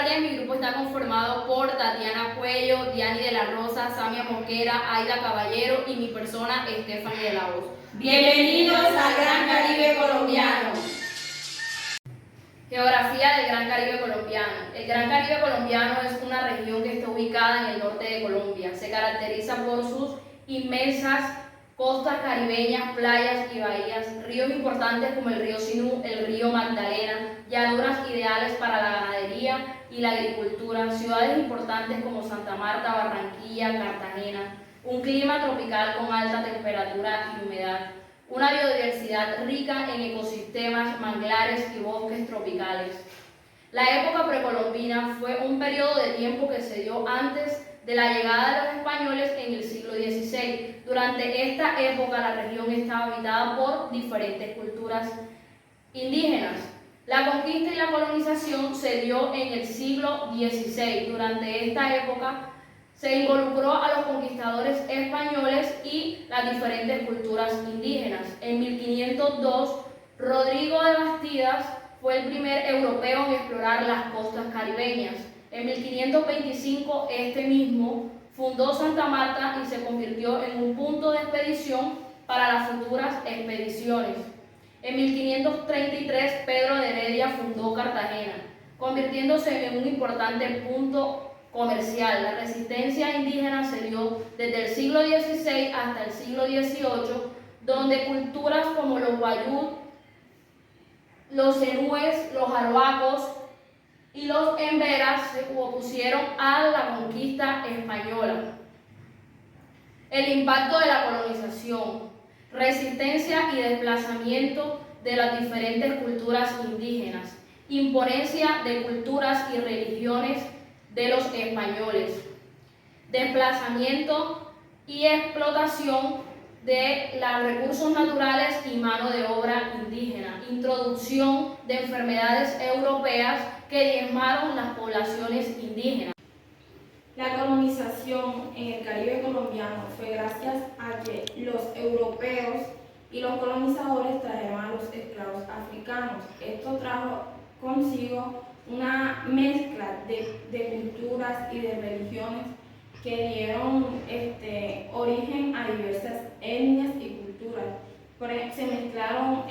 tardes, mi grupo está conformado por Tatiana Cuello, Diani de la Rosa, Samia Mosquera, Aida Caballero y mi persona, Estefany de la Voz. Bienvenidos al Gran Caribe Colombiano. Geografía del Gran Caribe Colombiano. El Gran Caribe Colombiano es una región que está ubicada en el norte de Colombia. Se caracteriza por sus inmensas costas caribeñas, playas y bahías, ríos importantes como el río Sinú, el río Magdalena, llanuras ideales para la ganadería y la agricultura, ciudades importantes como Santa Marta, Barranquilla, Cartagena, un clima tropical con alta temperatura y humedad, una biodiversidad rica en ecosistemas, manglares y bosques tropicales. La época precolombina fue un periodo de tiempo que se dio antes de la llegada de los españoles en el siglo XVI. Durante esta época la región estaba habitada por diferentes culturas indígenas. La conquista y la colonización se dio en el siglo XVI. Durante esta época se involucró a los conquistadores españoles y las diferentes culturas indígenas. En 1502, Rodrigo de Bastidas fue el primer europeo en explorar las costas caribeñas. En 1525, este mismo fundó Santa Marta y se convirtió en un punto de expedición para las futuras expediciones. En 1533, Pedro de Heredia fundó Cartagena, convirtiéndose en un importante punto comercial. La resistencia indígena se dio desde el siglo XVI hasta el siglo XVIII, donde culturas como los wayuu, los zenúes, los arhuacos y los emberas se opusieron a la conquista española. El impacto de la colonización, resistencia y desplazamiento de las diferentes culturas indígenas, imponencia de culturas y religiones de los españoles, desplazamiento y explotación de los recursos naturales y mano de obra indígena, introducción de enfermedades europeas que diezmaron las poblaciones indígenas. La colonización en el Caribe colombiano fue gracias a que los europeos y los colonizadores trajeron a los esclavos africanos. Esto trajo consigo una mezcla de culturas y de religiones que dieron origen a diversas etnias y culturas. Se mezclaron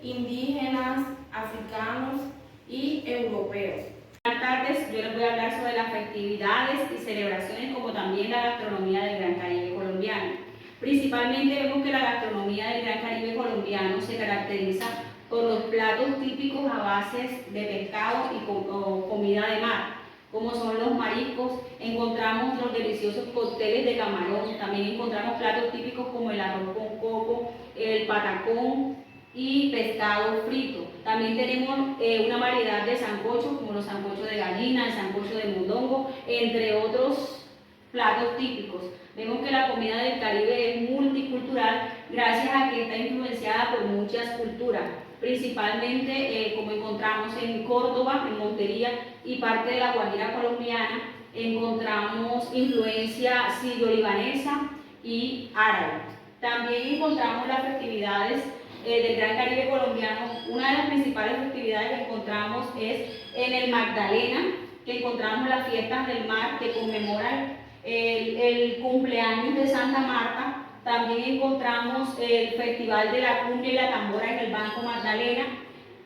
indígenas, africanos y europeos. Buenas tardes, yo les voy a hablar sobre las festividades y celebraciones como también la gastronomía del Gran Caribe colombiano. Principalmente vemos que la gastronomía del Gran Caribe colombiano se caracteriza por los platos típicos a base de pescado y comida de mar, como son los mariscos. Encontramos los deliciosos cócteles de camarón, también encontramos platos típicos como el arroz con coco, el patacón y pescado frito. También tenemos una variedad de sancochos como los sancochos de gallina, el sancocho de mondongo, entre otros platos típicos. Vemos que la comida del Caribe es multicultural gracias a que está influenciada por muchas culturas, principalmente como encontramos en Córdoba, en Montería y parte de la Guajira colombiana, encontramos influencia sirio-libanesa y árabe. También encontramos las festividades del Gran Caribe colombiano. Una de las principales festividades que encontramos es en el Magdalena, que encontramos las fiestas del mar que conmemoran el cumpleaños de Santa Marta. También encontramos el Festival de la Cumbia y la Tambora en el Banco Magdalena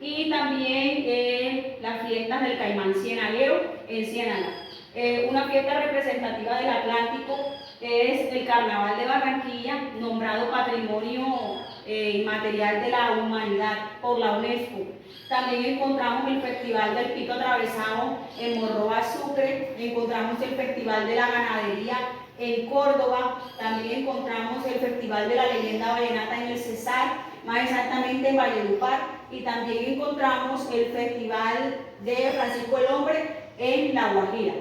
y también las fiestas del Caimán Cienaguero en Ciénaga. Una fiesta representativa del Atlántico es el Carnaval de Barranquilla, nombrado Patrimonio Inmaterial de la Humanidad por la UNESCO. También encontramos el Festival del Pito Atravesado en Morroa, Sucre. Encontramos el Festival de la Ganadería en Córdoba. También encontramos el Festival de la Leyenda Vallenata en el Cesar, más exactamente en Valledupar. Y también encontramos el Festival de Francisco el Hombre en La Guajira.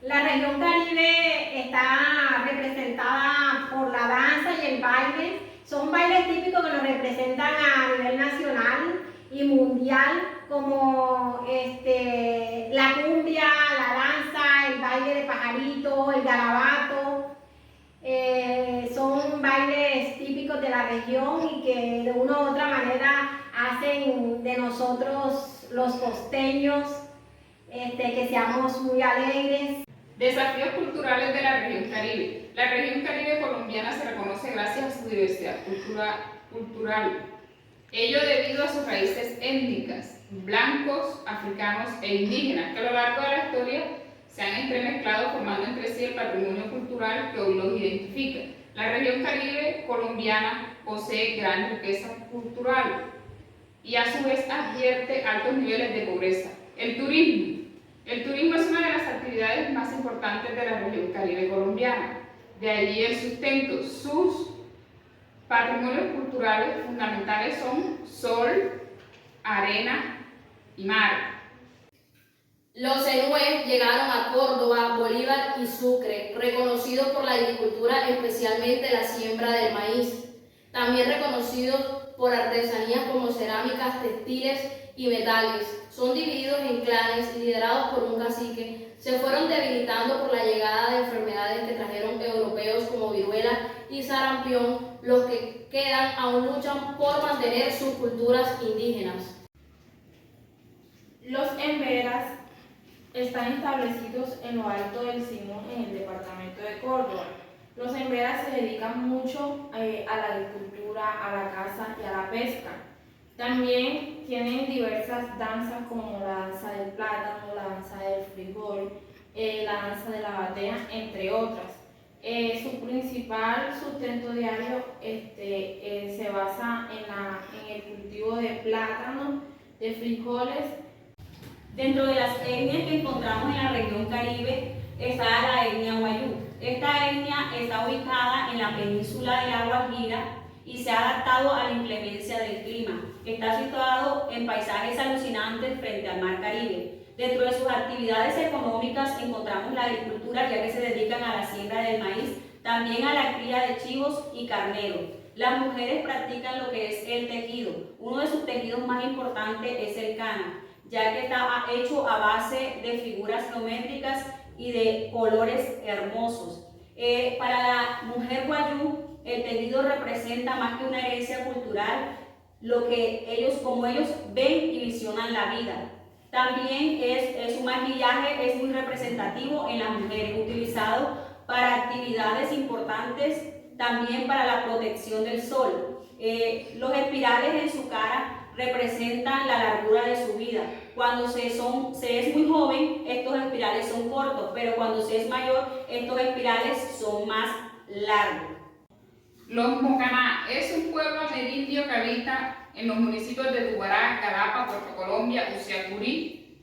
La región Caribe está representada por la danza y el baile. Son bailes típicos que nos representan a nivel nacional y mundial, como la cumbia, la danza, el baile de pajarito, el garabato. Son bailes típicos de la región y que de una u otra manera hacen de nosotros los costeños, que seamos muy alegres. Desafíos culturales de la región Caribe. La región Caribe colombiana se reconoce gracias a su diversidad cultural, ello debido a sus raíces étnicas, blancos, africanos e indígenas, que a lo largo de la historia se han entremezclado formando entre sí el patrimonio cultural que hoy los identifica. La región Caribe colombiana posee gran riqueza cultural y a su vez advierte altos niveles de pobreza. El turismo. El turismo es una de las actividades más importantes de la región Caribe colombiana. De allí el sustento. Sus patrimonios culturales fundamentales son sol, arena y mar. Los enúes llegaron a Córdoba, Bolívar y Sucre, reconocidos por la agricultura, especialmente la siembra del maíz. También reconocidos por artesanías como cerámicas, textiles y metales. Son divididos en clanes liderados por un cacique. Se fueron debilitando por la llegada de enfermedades que trajeron europeos como viruela y sarampión. Los que quedan aún luchan por mantener sus culturas indígenas. Los emberas están establecidos en lo alto del Simón, en el departamento de Córdoba. Los emberas se dedican mucho a la agricultura, a la caza y a la pesca. También tienen diversas danzas como la danza del plátano, la danza del frijol, la danza de la batea, entre otras. Su principal sustento diario se basa en el cultivo de plátano, de frijoles. Dentro de las etnias que encontramos en la región Caribe está la etnia Wayuu. Esta etnia está ubicada en la península de La Guajira y se ha adaptado a la inclemencia del clima. Está situado en paisajes alucinantes frente al mar Caribe. Dentro de sus actividades económicas encontramos la agricultura, ya que se dedican a la siembra del maíz, también a la cría de chivos y carneros. Las mujeres practican lo que es el tejido. Uno de sus tejidos más importantes es el cana, ya que está hecho a base de figuras geométricas y de colores hermosos. Para la mujer wayuu, el tejido representa más que una herencia cultural, como ellos ven y visionan la vida. También su maquillaje es muy representativo en las mujeres, utilizado para actividades importantes, también para la protección del sol. Los espirales en su cara representan la largura de su vida. Cuando se es muy joven, estos espirales son cortos, pero cuando se es mayor, estos espirales son más largos. Los Mocaná es un pueblo amerindio que habita en los municipios de Tubará, Carapa, Puerto Colombia, Uciacurí,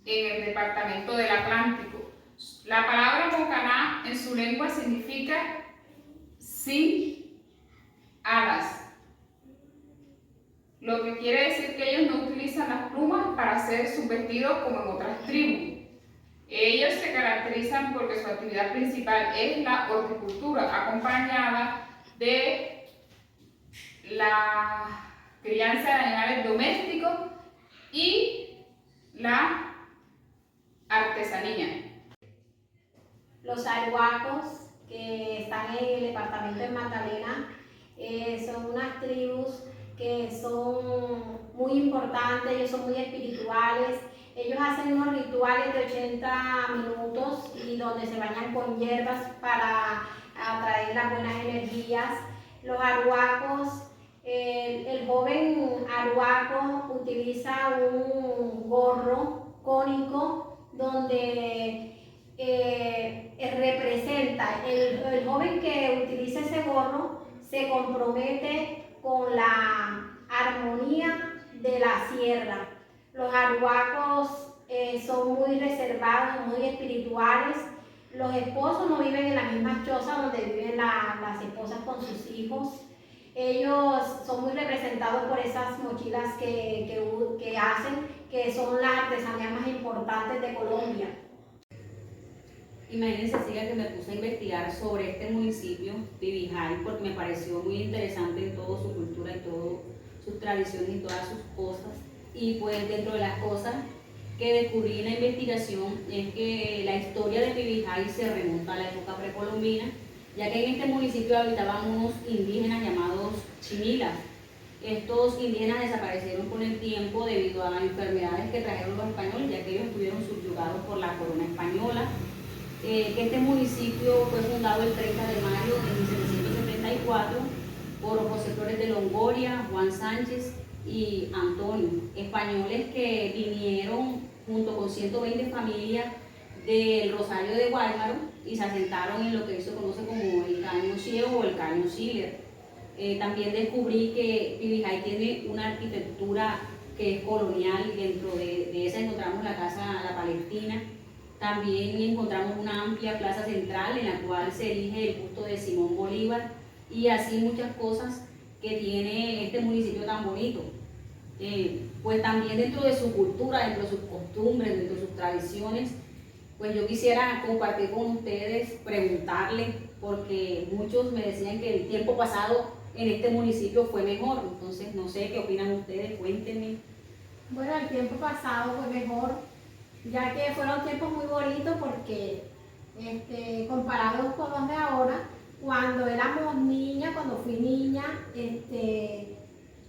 en el departamento del Atlántico. La palabra Mocaná en su lengua significa sin alas, lo que quiere decir que ellos no utilizan las plumas para hacer sus vestidos como en otras tribus. Ellos se caracterizan porque su actividad principal es la horticultura, acompañada de la crianza de animales domésticos y la artesanía. Los arhuacos, que están en el departamento de Magdalena, son unas tribus que son muy importantes, ellos son muy espirituales. Ellos hacen unos rituales de 80 minutos y donde se bañan con hierbas para atraer las buenas energías. Los arhuacos, el joven arhuaco utiliza un gorro cónico donde representa, el joven que utiliza ese gorro se compromete con la armonía de la sierra. Los arhuacos son muy reservados, muy espirituales. Los esposos no viven en la misma choza donde viven las esposas con sus hijos. Ellos son muy representados por esas mochilas que hacen, que son las artesanías más importantes de Colombia. Imagínense, Siga, que me puse a investigar sobre este municipio, Pibijay, porque me pareció muy interesante en toda su cultura y todas sus tradiciones y todas sus cosas. Y pues dentro de las cosas que descubrí en la investigación es que la historia de Pibijay se remonta a la época precolombina, ya que en este municipio habitaban unos indígenas llamados chimilas. Estos indígenas desaparecieron con el tiempo debido a enfermedades que trajeron los españoles, ya que ellos estuvieron subyugados por la corona española. Que este municipio fue fundado el 30 de mayo de 1774 por José Flores de Longoria, Juan Sánchez y Antonio, españoles que vinieron junto con 120 familias del Rosario de Guaymaro y se asentaron en lo que hoy se conoce como el Caño Ciego o el Caño Siller. También descubrí que Pibijay tiene una arquitectura que es colonial y dentro de esa encontramos la Casa La Palestina. También encontramos una amplia plaza central en la cual se erige el busto de Simón Bolívar y así muchas cosas que tiene este municipio tan bonito. Pues también dentro de su cultura, dentro de sus costumbres, dentro de sus tradiciones, pues yo quisiera compartir con ustedes, preguntarles, porque muchos me decían que el tiempo pasado en este municipio fue mejor, entonces no sé qué opinan ustedes, cuéntenme. Bueno, el tiempo pasado fue mejor, ya que fueron tiempos muy bonitos porque comparados con los de ahora, cuando éramos niñas, cuando fui niña,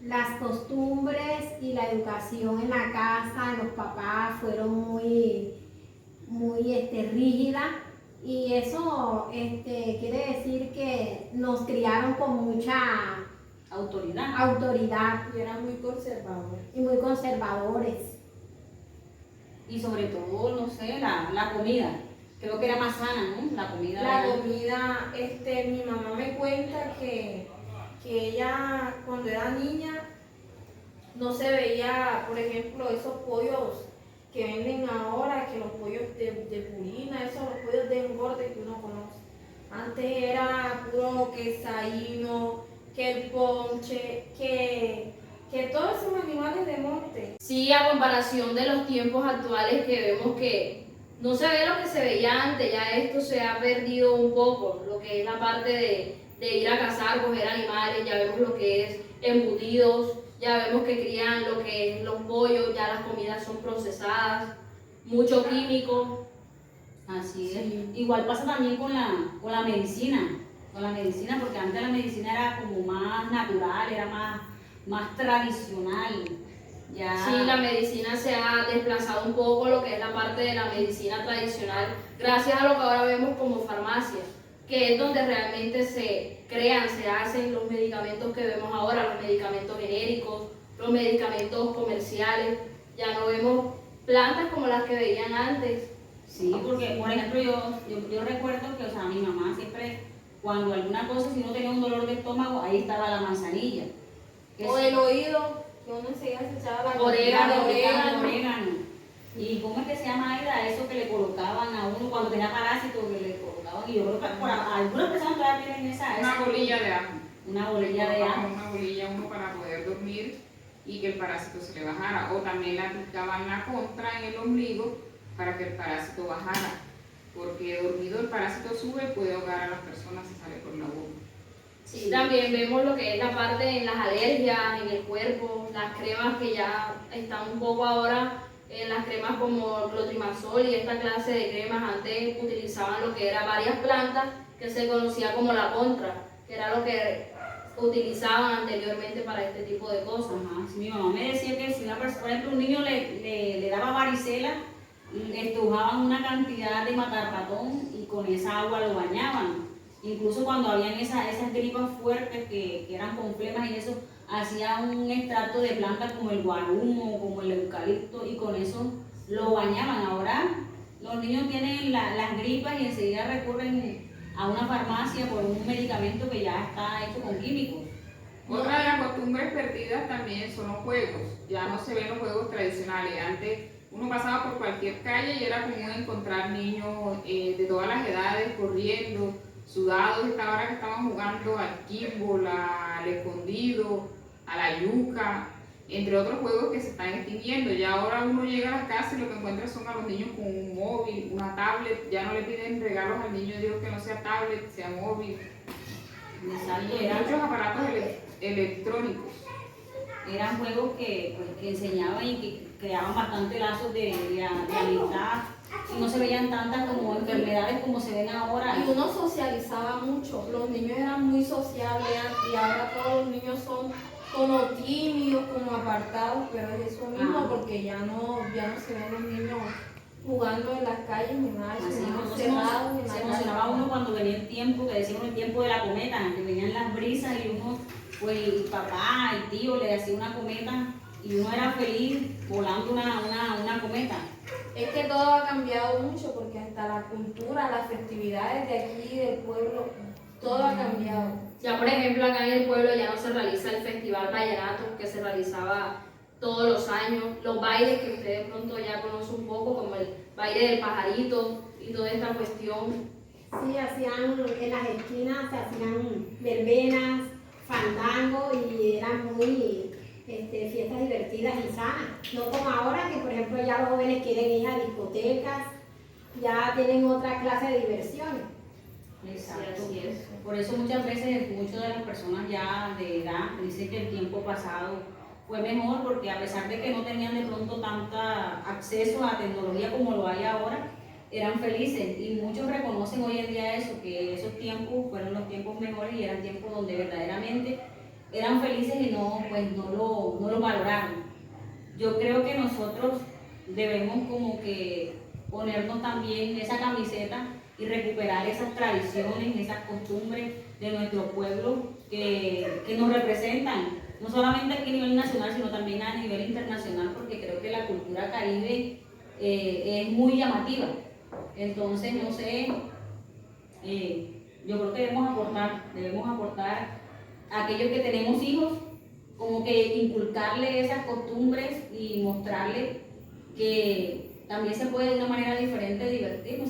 las costumbres y la educación en la casa, de los papás, fueron muy rígidas y eso quiere decir que nos criaron con mucha autoridad Y eran muy conservadores. y muy conservadores. Y sobre todo, no sé, la comida, creo que era más sana, ¿no? La comida. La comida, mi mamá me cuenta que ella cuando era niña no se veía, por ejemplo, esos pollos que venden ahora, que los pollos de purina, esos los pollos de engorde que uno conoce. Antes era puro quesaíno, que el ponche, que todos esos animales de monte. Sí, a comparación de los tiempos actuales que vemos que no se ve lo que se veía antes, ya esto se ha perdido un poco, lo que es la parte de ir a cazar, coger animales, ya vemos lo que es embutidos, ya vemos que crían lo que es los pollos, ya las comidas son procesadas, mucho químico. Así es. Sí. Igual pasa también con la medicina, porque antes la medicina era como más natural, era más tradicional. Ya. Sí, la medicina se ha desplazado un poco lo que es la parte de la medicina tradicional, gracias a lo que ahora vemos como farmacias, que es donde realmente se crean, se hacen los medicamentos que vemos ahora, los medicamentos genéricos, los medicamentos comerciales. Ya no vemos plantas como las que veían antes. Sí, porque por ejemplo yo recuerdo que, o sea, mi mamá siempre, cuando alguna cosa, si no tenía un dolor de estómago, ahí estaba la manzanilla. O el oído, que uno enseguida se echaba la Orégano. ¿Y cómo es que se llama, Aida? Eso que le colocaban a uno cuando tenía parásito, que le colocaban, y yo creo que algunas personas todavía tienen Una bolilla de ajo. Una bolilla de ajo. Una bolilla uno para poder dormir y que el parásito se le bajara. O también le aplicaban la contra en el ombligo para que el parásito bajara. Porque dormido el parásito sube y puede ahogar a las personas si sale por la boca. Sí, también vemos lo que es la parte en las alergias, en el cuerpo, las cremas que ya están un poco ahora, las cremas como clotrimazol y esta clase de cremas antes utilizaban lo que eran varias plantas que se conocía como la contra, que era lo que utilizaban anteriormente para este tipo de cosas. Ajá, sí, mi mamá me decía que si una persona, por ejemplo, un niño le daba varicela, estrujaban una cantidad de matarratón y con esa agua lo bañaban. Incluso cuando habían esas gripas fuertes que eran con flemas y eso, hacían un extracto de plantas como el guarumo, como el eucalipto y con eso lo bañaban. Ahora los niños tienen las gripas y enseguida recurren a una farmacia por un medicamento que ya está hecho con químicos. Otra de las costumbres perdidas también son los juegos. Ya no se ven los juegos tradicionales. Antes uno pasaba por cualquier calle y era común encontrar niños de todas las edades corriendo, sudados. Esta hora que estaban jugando al kimball, al escondido, a la yuca, entre otros juegos que se están extinguiendo. Ya ahora uno llega a las casas y lo que encuentra son a los niños con un móvil, una tablet. Ya no le piden regalos al niño Dios que no sea tablet, sea móvil. Exacto, Y muchos aparatos electrónicos. Eran juegos que enseñaban y que creaban bastante lazos de amistad y no se veían tantas como enfermedades como se ven ahora. Y uno socializaba mucho, los niños eran muy sociables y ahora todos los niños son como tímidos, como apartados, pero es eso mismo Ah. porque ya no se ven los niños jugando en las calles ni nada, Así sino como cerrados en la se calle. emocionaba uno cuando venía el tiempo, que decíamos el tiempo de la cometa, que venían las brisas y uno, pues el papá, el tío le hacía una cometa y uno era feliz volando una cometa. Es que todo ha cambiado mucho porque hasta la cultura, las festividades de aquí, del pueblo, todo ha cambiado. Ya por ejemplo acá en el pueblo ya no se realiza el festival vallenato que se realizaba todos los años, los bailes que ustedes de pronto ya conocen un poco, como el baile del pajarito y toda esta cuestión. Sí, hacían en las esquinas, se hacían verbenas, fandango y eran muy fiestas divertidas y sanas. No como ahora que por ejemplo ya los jóvenes quieren ir a discotecas, ya tienen otra clase de diversiones. Exacto. Sí, así es. Por eso muchas veces muchas de las personas ya de edad dicen que el tiempo pasado fue mejor porque a pesar de que no tenían de pronto tanta acceso a tecnología como lo hay ahora, eran felices y muchos reconocen hoy en día eso, que esos tiempos fueron los tiempos mejores y eran tiempos donde verdaderamente eran felices y no lo valoraron. Yo creo que nosotros debemos como que ponernos también esa camiseta y recuperar esas tradiciones, esas costumbres de nuestro pueblo que nos representan, no solamente aquí a nivel nacional, sino también a nivel internacional, porque creo que la cultura caribe es muy llamativa. Entonces, no sé, yo creo que debemos aportar a aquellos que tenemos hijos, como que inculcarle esas costumbres y mostrarle que también se puede de una manera diferente divertirnos.